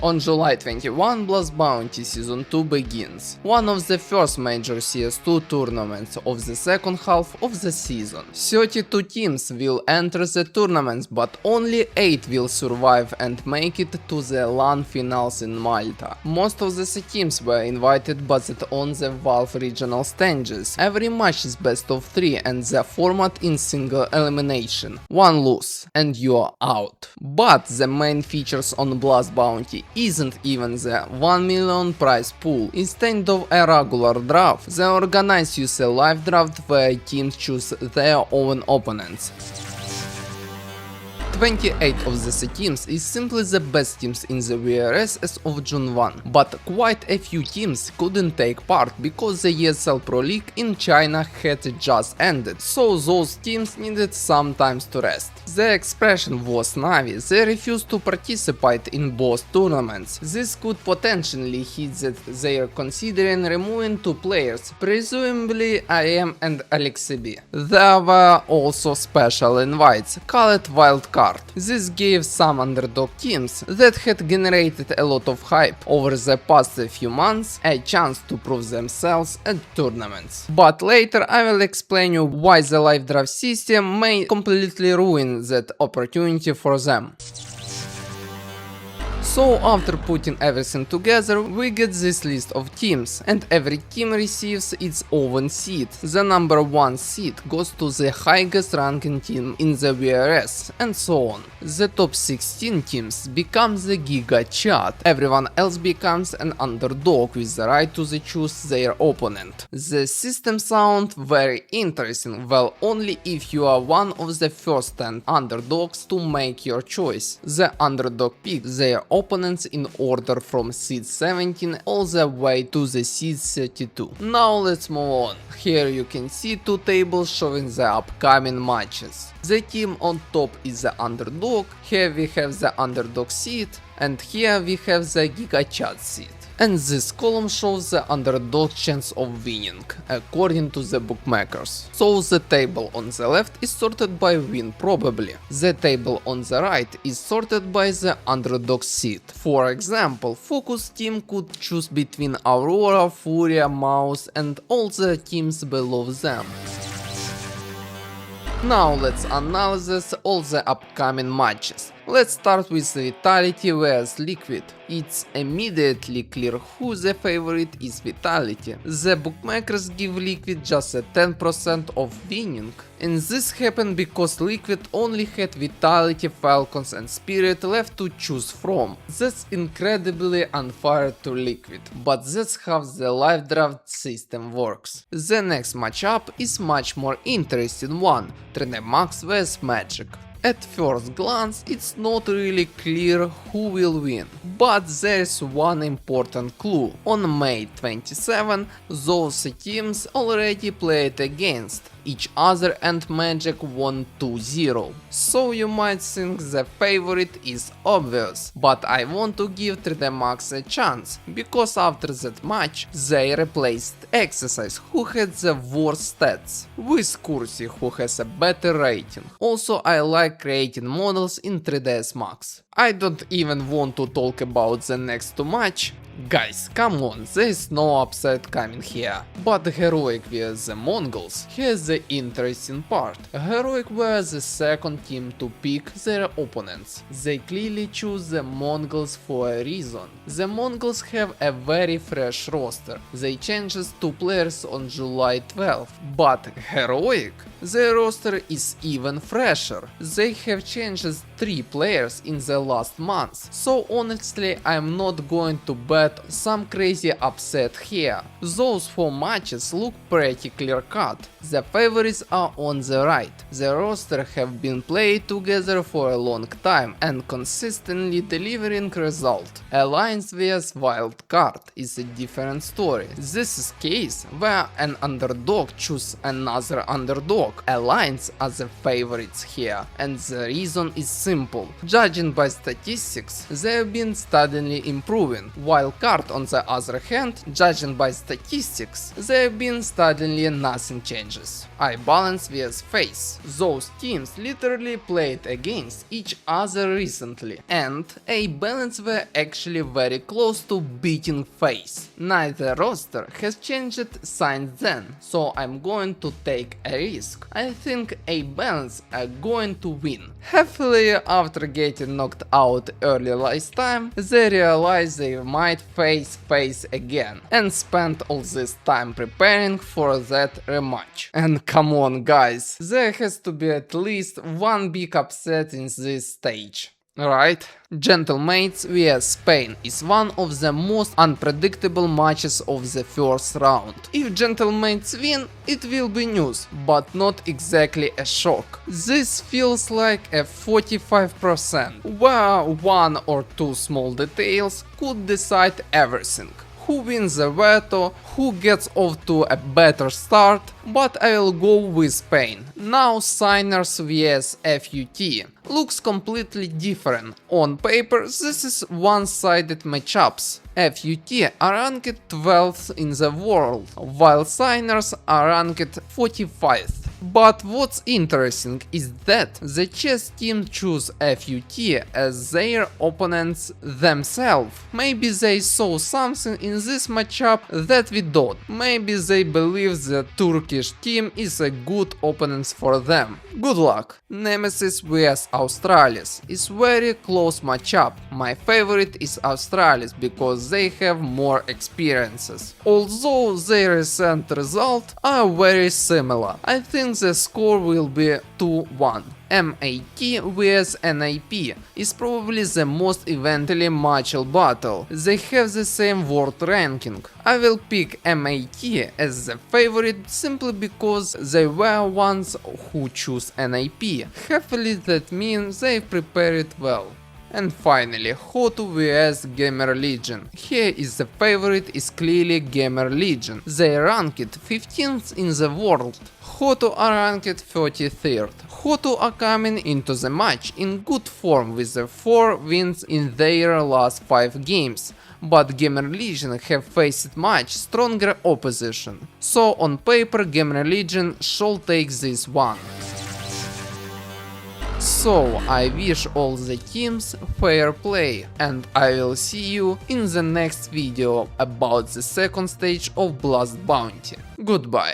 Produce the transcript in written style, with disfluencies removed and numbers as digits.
On July 21, Blast Bounty Season 2 begins, one of the first major CS2 tournaments of the second half of the season. 32 teams will enter the tournaments, but only 8 will survive and make it to the LAN Finals in Malta. Most of the teams were invited but on the Valve regional stages. Every match is best of 3 and the format in single elimination. One lose and you're out. But the main features on Blast Bounty isn't even the 1 million prize pool. Instead of a regular draft, they organize you a live draft where teams choose their own opponents. 28 of the teams is simply the best teams in the VRS as of June 1, but quite a few teams couldn't take part because the ESL Pro League in China had just ended, so those teams needed some time to rest. The expression was Navi, they refused to participate in both tournaments. This could potentially hit that they are considering removing 2 players, presumably IM and Alexi B. There were also special invites, called wildcard. This gave some underdog teams that had generated a lot of hype over the past few months a chance to prove themselves at tournaments. But later I will explain you why the live draft system may completely ruin that opportunity for them. So after putting everything together, we get this list of teams, and every team receives its own seed. The number 1 seed goes to the highest ranking team in the VRS, and so on. The top 16 teams become the Giga Chat. Everyone else becomes an underdog with the right to choose their opponent. The system sounds very interesting, well, only if you are one of the first 10 underdogs to make your choice. The underdog picks their opponents in order from seed 17 all the way to the seed 32. Now let's move on. Here you can see 2 tables showing the upcoming matches. The team on top is the underdog, here we have the underdog seed, and here we have the Giga Chat seed. And this column shows the underdog chance of winning, according to the bookmakers. So the table on the left is sorted by win probably. The table on the right is sorted by the underdog seed. For example, Focus team could choose between Aurora, Furia, Mouse and all the teams below them. Now let's analyze all the upcoming matches. Let's start with Vitality vs Liquid. It's immediately clear who the favorite is Vitality. The bookmakers give Liquid just a 10% of winning. And this happened because Liquid only had Vitality, Falcons and Spirit left to choose from. That's incredibly unfair to Liquid, but that's how the live draft system works. The next matchup is much more interesting one, Max vs Magic. At first glance, it's not really clear who will win, but there's one important clue. On May 27, those teams already played against each other and Magic won 2-0. So you might think the favorite is obvious, but I want to give 3D Max a chance, because after that match they replaced Exercise, who had the worst stats, with Cursi, who has a better rating. Also I like creating models in 3ds Max. I don't even want to talk about the next match. Guys, come on, there is no upset coming here. But Heroic vs the Mongols, here's the interesting part. Heroic were the second team to pick their opponents. They clearly choose the Mongols for a reason. The Mongols have a very fresh roster. They changed 2 players on July 12, but Heroic, their roster is even fresher. They have changed 3 players in the last month, so honestly I'm not going to bet some crazy upset here. Those 4 matches look pretty clear cut. The favorites are on the right. The roster have been played together for a long time and consistently delivering result. Alliance vs Wildcard is a different story. This is case where an underdog choose another underdog. Alliance are the favorites here, and the reason is simple. Judging by statistics, they have been steadily improving. Wildcard, on the other hand, judging by statistics, they have been steadily nothing changes. iBalance vs FaZe. Those teams literally played against each other recently, and iBalance were actually very close to beating FaZe. Neither roster has changed since then, so I'm going to take a risk. I think iBalance are going to win. Hopefully, after getting knocked out early last time, they realize they might face FaZe again and spend all this time preparing for that rematch. And come on guys, there has to be at least one big upset in this stage. Right? Gentlemates vs Spain is one of the most unpredictable matches of the first round. If Gentlemates win, it will be news, but not exactly a shock. This feels like a 45%, where one or two small details could decide everything. Who wins the veto, who gets off to a better start, but I will go with Spain. Now Signers vs FUT looks completely different. On paper this is one-sided matchups. FUT are ranked 12th in the world, while Signers are ranked 45th. But what's interesting is that the chess team choose FUT as their opponents themselves. Maybe they saw something in this matchup that we don't. Maybe they believe the Turkish team is a good opponent for them. Good luck. Nemesis vs Australis is very close matchup. My favorite is Australis because they have more experiences. Although their recent results are very similar, I think the score will be 2-1. MAT vs NIP is probably the most evenly matchable battle. They have the same world ranking. I will pick MAT as the favorite simply because they were ones who choose NIP. Hopefully that means they prepare it well. And finally, Hotu vs Gamer Legion. Here is the favorite is clearly Gamer Legion. They ranked 15th in the world. Hotu are ranked 33rd. Hotu are coming into the match in good form with the 4 wins in their last 5 games, but Gamer Legion have faced much stronger opposition. So on paper Gamer Legion should take this one. So I wish all the teams fair play, and I will see you in the next video about the second stage of Blast Bounty. Goodbye.